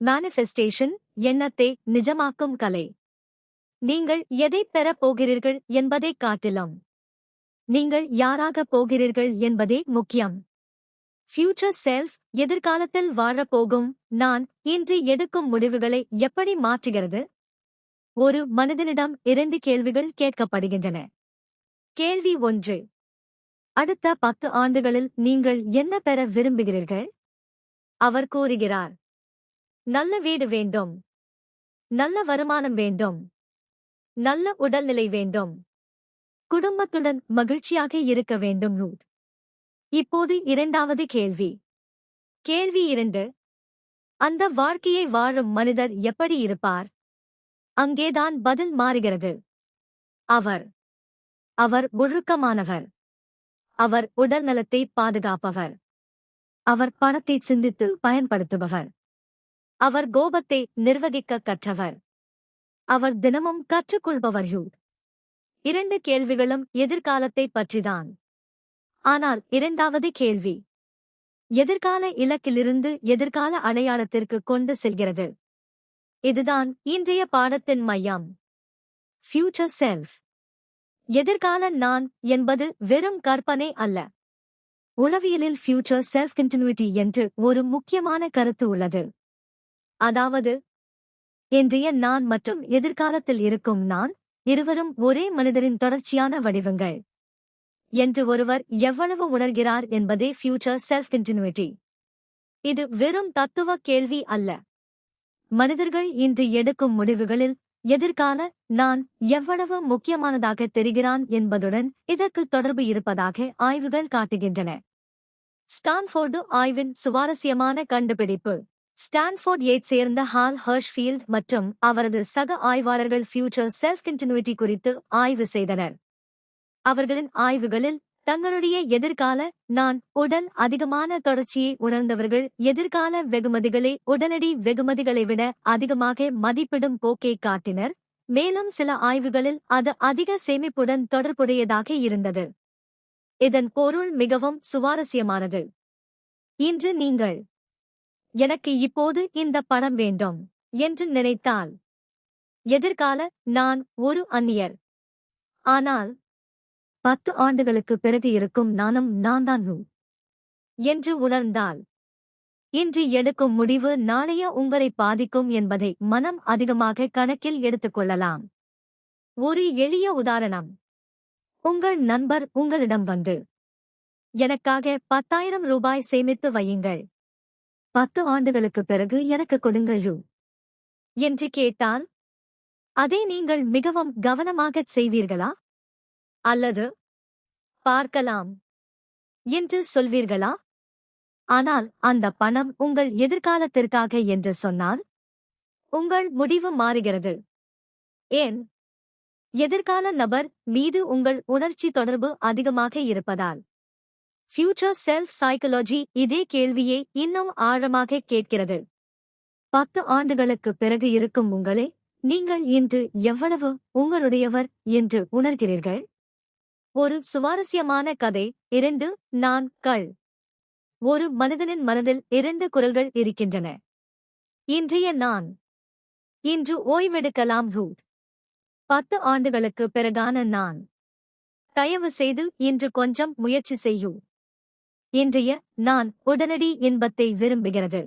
Manifestation எண்ணத்தை நிஜமாக்கும் கலை. நீங்கள் எதைப் பெறப் போகிறீர்கள் என்பதைக் காட்டிலும் நீங்கள் யாராகப் போகிறீர்கள் என்பதே முக்கியம். ஃபியூச்சர் செல்ஃப் எதிர்காலத்தில் வாழப்போகும் நான் இன்று எடுக்கும் முடிவுகளை எப்படி மாற்றுகிறது? ஒரு மனிதனிடம் 2 கேள்விகள் கேட்கப்படுகின்றன. கேள்வி 1. அடுத்த 10 ஆண்டுகளில் நீங்கள் என்ன பெற விரும்புகிறீர்கள்? அவர் கூறுகிறார், நல்ல வீடு வேண்டும், நல்ல வருமானம் வேண்டும், நல்ல உடல்நிலை வேண்டும், குடும்பத்துடன் மகிழ்ச்சியாக இருக்க வேண்டும். இப்போது 2வது கேள்வி. கேள்வி 2. அந்த வாழ்க்கையை வாழும் மனிதர் எப்படி இருப்பார்? அங்கேதான் பதில் மாறுகிறது. அவர் ஒழுக்கமானவர். அவர் உடல்நலத்தை பாதுகாப்பவர். அவர் பணத்தை சிந்தித்து பயன்படுத்துபவர். அவர் கோபத்தை நிர்வகிக்க கற்றவர். அவர் தினமும் கற்றுக்கொள்பவர். 2 கேள்விகளும் எதிர்காலத்தைப் பற்றிதான். ஆனால் 2வது கேள்வி எதிர்கால இலக்கிலிருந்து எதிர்கால அடையாளத்திற்கு கொண்டு செல்கிறது. இதுதான் இன்றைய பாடத்தின் மையம். Future self. எதிர்கால நான் என்பது வெறும் கற்பனை அல்ல. உளவியலில் ஃபியூச்சர் செல்ஃப் கண்டினியூட்டி என்று ஒரு முக்கியமான கருத்து உள்ளது. அதாவது, இன்றைய நான் மற்றும் எதிர்காலத்தில் இருக்கும் நான் இருவரும் ஒரே மனிதரின் தொடர்ச்சியான வடிவங்கள் என்று ஒருவர் எவ்வளவு உணர்கிறார் என்பதே ஃபியூச்சர் செல்ஃப் கண்டினியூட்டி. இது வெறும் தத்துவ கேள்வி அல்ல. மனிதர்கள் இன்று எடுக்கும் முடிவுகளில் எதிர்கால நான் எவ்வளவு முக்கியமானதாக தெரிகிறான் என்பதுடன் இதற்கு தொடர்பு இருப்பதாக ஆய்வுகள் காட்டுகின்றன. ஸ்டான்ஃபோர்டு ஆய்வின் சுவாரஸ்யமான கண்டுபிடிப்பு. ஸ்டான்ஃபோர்டைச் சேர்ந்த ஹால் ஹர்ஷ்ஃபீல்ட் மற்றும் அவரது சக ஆய்வாளர்கள் ஃபியூச்சர் செல்ஃப் கண்டினியூட்டி குறித்து ஆய்வு செய்தனர். அவர்களின் ஆய்வுகளில் தங்களுடைய எதிர்கால நான் உடன் அதிகமான தொடர்ச்சியை உணர்ந்தவர்கள் எதிர்கால வெகுமதிகளை உடனடி வெகுமதிகளை விட அதிகமாக மதிப்பிடும் போக்கை காட்டினர். மேலும் சில ஆய்வுகளில் அது அதிக சேமிப்புடன் தொடர்புடையதாக இருந்தது. இதன் பொருள் மிகவும் சுவாரஸ்யமானது. இன்று நீங்கள் எனக்கு இப்போது இந்த பணம் வேண்டும் என்று நினைத்தால் எதிர்கால நான் ஒரு அந்நியர். ஆனால் 10 ஆண்டுகளுக்கு பிறகு இருக்கும் நானும் நான்தான் என்று உணர்ந்தால் இன்று எடுக்கும் முடிவு நாளைய உங்களை பாதிக்கும் என்பதை மனம் அதிகமாக கணக்கில் எடுத்துக்கொள்ளலாம். ஒரு எளிய உதாரணம். உங்கள் நண்பர் உங்களிடம் வந்து, எனக்காக 10,000 ரூபாய் சேமித்து வையுங்கள், 10 ஆண்டுகளுக்கு பிறகு எனக்கு கொடுங்கள் என்று கேட்டால், அதை நீங்கள் மிகவும் கவனமாகச் செய்வீர்களா? அல்லது பார்க்கலாம் என்று சொல்வீர்களா? ஆனால் அந்த பணம் உங்கள் எதிர்காலத்திற்காக என்று சொன்னால் உங்கள் முடிவு மாறுகிறது. ஏன்? எதிர்கால நபர் மீது உங்கள் உணர்ச்சி தொடர்பு அதிகமாக இருப்பதால். ஃபியூச்சர் செல்ஃப் சைக்காலஜி இதே கேள்வியை இன்னும் ஆழமாக கேட்கிறது. 10 ஆண்டுகளுக்கு பிறகு இருக்கும் உங்களை நீங்கள் இன்று எவ்வளவு உங்களுடையவர் என்று உணர்கிறீர்கள்? ஒரு சுவாரஸ்யமான கதை. 2 நான்-கள். ஒரு மனிதனின் மனதில் 2 குரல்கள் இருக்கின்றன. இன்றைய நான். இன்று ஓய்வெடுக்கலாம். 10 ஆண்டுகளுக்கு பிறகான நான். தயவு செய்து இன்று கொஞ்சம் முயற்சி செய்யு. இன்றைய நான் உடனடி இன்பத்தை விரும்புகிறது.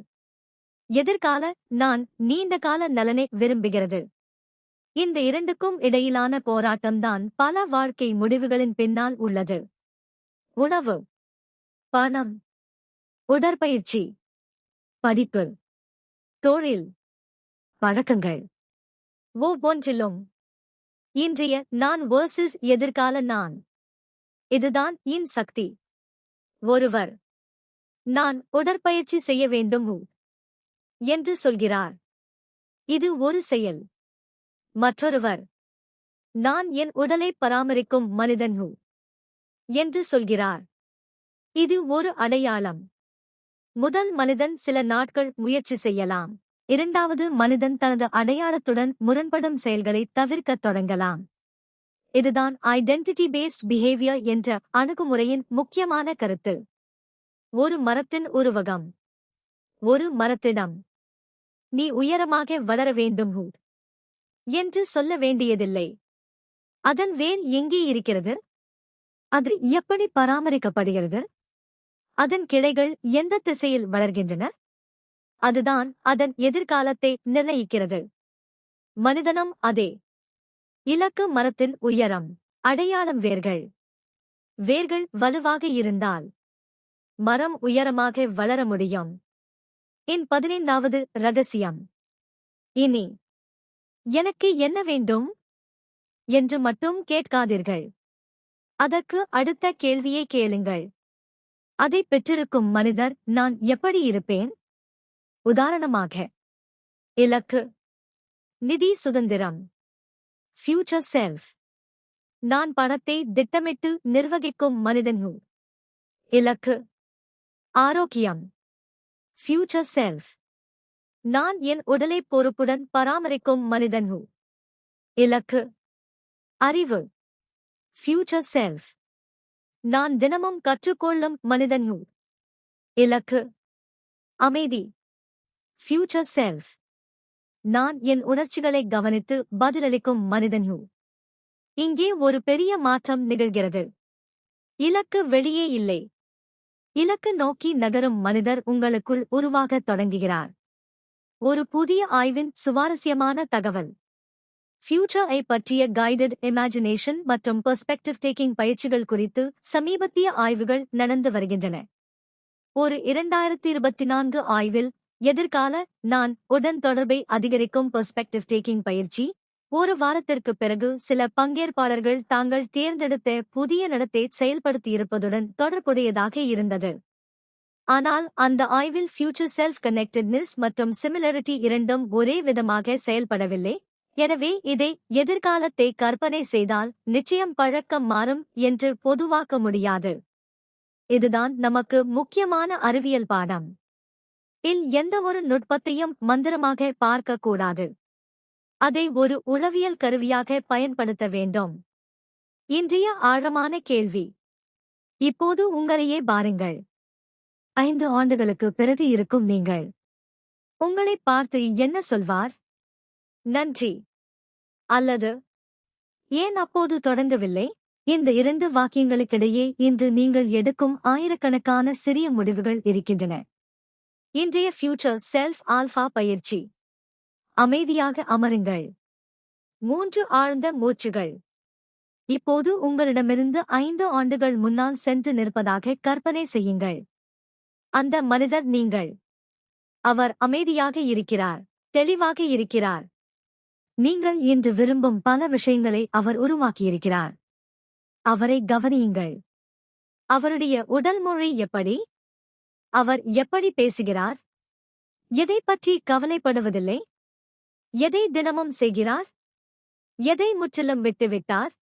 எதிர்கால நான் நீண்டகால நலனை விரும்புகிறது. இந்த 2க்கும் இடையிலான போராட்டம்தான் பல வாழ்க்கை முடிவுகளின் பின்னால் உள்ளது. உணவு, பணம், உடற்பயிற்சி, படிப்பு, தொழில், பழக்கங்கள், ஒவ்வொன்றிலும் இன்றைய நான் வெர்சஸ் எதிர்கால நான். இதுதான் இன் சக்தி. ஒருவர் நான் உடற்பயிற்சி செய்ய வேண்டும் என்று சொல்கிறார். இது ஒரு செயல். மற்றொருவர் நான் என் உடலை பராமரிக்கும் மனிதன் என்று சொல்கிறார். இது ஒரு அடையாளம். முதல் மனிதன் சில நாட்கள் முயற்சி செய்யலாம். 2வது மனிதன் தனது அடையாளத்துடன் முரண்படும் செயல்களை தவிர்க்கத் தொடங்கலாம். இதுதான் ஐடென்டிட்டி பேஸ்ட் பிஹேவியர் என்ற அணுகுமுறையின் முக்கியமான கருத்து. ஒரு மரத்தின் உருவகம். ஒரு மரத்திடம் நீ உயரமாக வளர வேண்டும் என்று சொல்ல வேண்டியதில்லை. அதன் வேர் எங்கே இருக்கிறது? அது எப்படி பராமரிக்கப்படுகிறது? அதன் கிளைகள் எந்த திசையில் வளர்கின்றன? அதுதான் அதன் எதிர்காலத்தை நிர்ணயிக்கிறது. மனிதனும் அதே. இலக்கு மரத்தின் உயரம். அடையாளம் வேர்கள். வேர்கள் வலுவாக இருந்தால் மரம் உயரமாக வளர முடியும். என் 15வது ரகசியம். இனி எனக்கு என்ன வேண்டும் என்று மட்டும் கேட்காதீர்கள். அதற்கு அடுத்த கேள்வியை கேளுங்கள். அதை பெற்றிருக்கும் மனிதர் நான் எப்படி இருப்பேன்? உதாரணமாக, இலக்கு, நிதி சுதந்திரம், ஃபியூச்சர் செல்ஃப். நான் பணத்தை திட்டமிட்டு நிர்வகிக்கும் மனிதன். இலக்கு, ஆரோக்கியம், ஃபியூச்சர் செல்ஃப். நான் என் உடலை பொறுப்புடன் பராமரிக்கும் மனிதன். இலக்கு, அறிவு, ஃபியூச்சர் செல்ஃப். நான் தினமும் கற்றுக்கொள்ளும் மனிதன். இலக்கு, அமைதி, ஃபியூச்சர் செல்ஃப். நான் என் உணர்ச்சிகளை கவனித்து பதிலளிக்கும் மனிதன். இங்கே ஒரு பெரிய மாற்றம் நிகழ்கிறது. இலக்கு வெளியே இல்லை. இலக்கு நோக்கி நகரும் மனிதர் உங்களுக்குள் உருவாகத் தொடங்குகிறார். ஒரு புதிய ஆய்வின் சுவாரஸ்யமான தகவல். ஃபியூச்சர்-ஐ பற்றிய கைடட் இமேஜினேஷன் மற்றும் பெர்ஸ்பெக்டிவ் டேக்கிங் பயிற்சிகள் குறித்து சமீபத்திய ஆய்வுகள் நடந்து வருகின்றன. ஒரு 2024 ஆய்வில் எதிர்கால நான் உடன் தொடர்பை அதிகரிக்கும் பெர்ஸ்பெக்டிவ் டேக்கிங் பயிற்சி, ஒரு வாரத்திற்குப் பிறகு சில பங்கேற்பாளர்கள் தாங்கள் தேர்ந்தெடுத்த புதிய நடத்தை செயல்படுத்தியிருப்பதுடன் தொடர்புடையதாக இருந்தது. ஆனால் அந்த ஆய்வில் ஃபியூச்சர் செல்ஃப் கனெக்டட்னஸ் மற்றும் சிமிலரிட்டி இரண்டும் ஒரே விதமாக செயல்படவில்லை. எனவே இதை எதிர்காலத்தை கற்பனை செய்தால் நிச்சயம் பழக்கம் மாறும் என்று பொதுவாக்க முடியாது. இதுதான் நமக்கு முக்கியமான அறிவியல் பாடம். எந்தவொரு நுட்பத்தையும் மந்திரமாக பார்க்கக்கூடாது. அதை ஒரு உளவியல் கருவியாக பயன்படுத்த வேண்டும். இன்றைய ஆழமான கேள்வி. இப்போது உங்களையே பாருங்கள். 5 ஆண்டுகளுக்கு பிறகு இருக்கும் நீங்கள் உங்களைப் பார்த்து என்ன சொல்வார்? நன்றி. அல்லது ஏன் அப்போது தொடங்கவில்லை? இந்த 2 வாக்கியங்களுக்கிடையே இன்று நீங்கள் எடுக்கும் ஆயிரக்கணக்கான சிறிய முடிவுகள் இருக்கின்றன. இன்றைய ஃபியூச்சர் செல்ஃப் ஆல்பா பயிற்சி. அமைதியாக அமருங்கள். 3 ஆழ்ந்த மூச்சுகள். இப்போது உங்களிடமிருந்து 5 ஆண்டுகள் முன்னால் சென்று நிற்பதாக கற்பனை செய்யுங்கள். அந்த மனிதர் நீங்கள். அவர் அமைதியாக இருக்கிறார், தெளிவாக இருக்கிறார். நீங்கள் இன்று விரும்பும் பல விஷயங்களை அவர் உருவாக்கியிருக்கிறார். அவரை கவனியுங்கள். அவருடைய உடல் மொழி எப்படி? அவர் எப்படி பேசுகிறார்? எதை பற்றி கவலைப்படுவதில்லை? எதை தினமும் செய்கிறார்? எதை முற்றிலும் விட்டுவிட்டார்?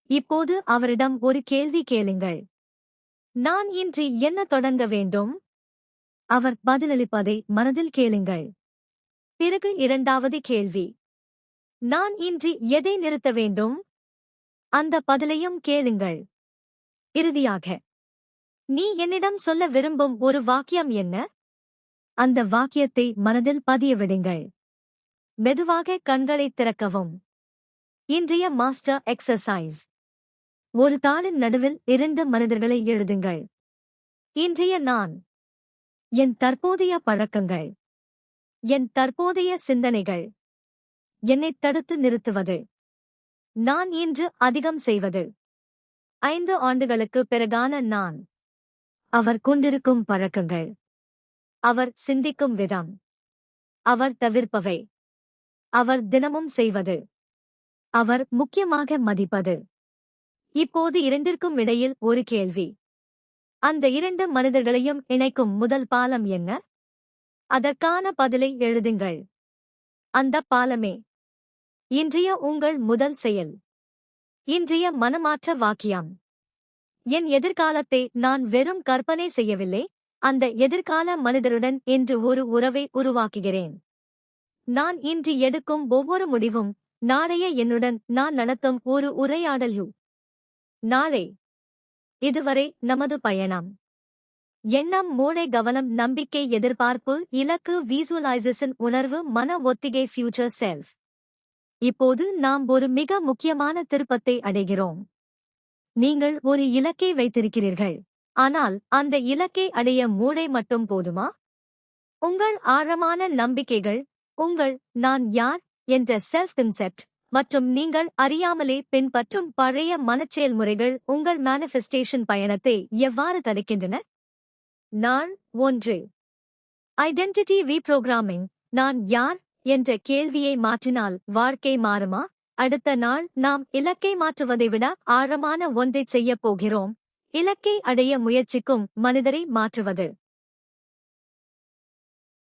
இப்போது அவரிடம் ஒரு கேள்வி கேளுங்கள். நான் இன்று என்ன தொடங்க வேண்டும்? அவர் பதிலளிப்பதை மனதில் கேளுங்கள். பிறகு 2வது கேள்வி. நான் இன்று எதை நிறுத்த வேண்டும்? அந்த பதிலையும் கேளுங்கள். இறுதியாக, நீ என்னிடம் சொல்ல விரும்பும் ஒரு வாக்கியம் என்ன? அந்த வாக்கியத்தை மனதில் பதியவிடுங்கள். மெதுவாக கண்களைத் திறக்கவும். இன்றைய மாஸ்டர் எக்ஸர்சைஸ். ஒரு தாளின் நடுவில் 2 மனிதர்களை எழுதுங்கள். இன்றைய நான். என் தற்போதைய பழக்கங்கள். என் தற்போதைய சிந்தனைகள். என்னைத் தடுத்து நிறுத்துவது. நான் இன்று அதிகம் செய்வது. 5 ஆண்டுகளுக்கு பிறகான நான். அவர் கொண்டிருக்கும் பழக்கங்கள். அவர் சிந்திக்கும் விதம். அவர் தவிர்ப்பவை. அவர் தினமும் செய்வது. அவர் முக்கியமாக மதிப்பது. இப்போது 2ற்கும் இடையில் ஒரு கேள்வி. அந்த 2 மனிதர்களையும் இணைக்கும் முதல் பாலம் என்ன? அதற்கான பதிலை எழுதுங்கள். அந்த பாலமே இன்றைய உங்கள் முதல் செயல். இன்றைய மனமாற்ற வாக்கியம். என் எதிர்காலத்தை நான் வெறும் கற்பனை செய்யவில்லை, அந்த எதிர்கால மனிதருடன் இன்று ஒரு உறவை உருவாக்குகிறேன். நான் இன்று எடுக்கும் ஒவ்வொரு முடிவும் நாளைய என்னுடன் நான் நடத்தும் ஒரு உரையாடல். நாளை. இதுவரை நமது பயணம். எண்ணம், மூளை, கவனம், நம்பிக்கை, எதிர்பார்ப்பு, இலக்கு, விசுவலைசேஷன், உணர்வு, மன ஒத்திகை, ஃபியூச்சர் செல்ஃப். இப்போது நாம் ஒரு மிக முக்கியமான திருப்பத்தை அடைகிறோம். நீங்கள் ஒரு இலக்கை வைத்திருக்கிறீர்கள். ஆனால் அந்த இலக்கை அடைய மூளை மட்டும் போதுமா? உங்கள் ஆழமான நம்பிக்கைகள், உங்கள் நான் யார் என்ற செல்ஃப் கன்செப்ட் மற்றும் நீங்கள் அறியாமலே பின்பற்றும் பழைய மனச்செயல்முறைகள் உங்கள் மேனிஃபெஸ்டேஷன் பயணத்தை எவ்வாறு தடுக்கின்றன? நாள் 1. ஐடென்டிட்டி ரீப்ரோகிராமிங். நான் யார் என்ற கேள்வியை மாற்றினால் வாழ்க்கை மாறுமா? அடுத்த நாள் நாம் இலக்கை மாற்றுவதை விட ஆழமான ஒன்றைச் செய்யப் போகிறோம். இலக்கை அடைய முயற்சிக்கும் மனிதரை மாற்றுவது.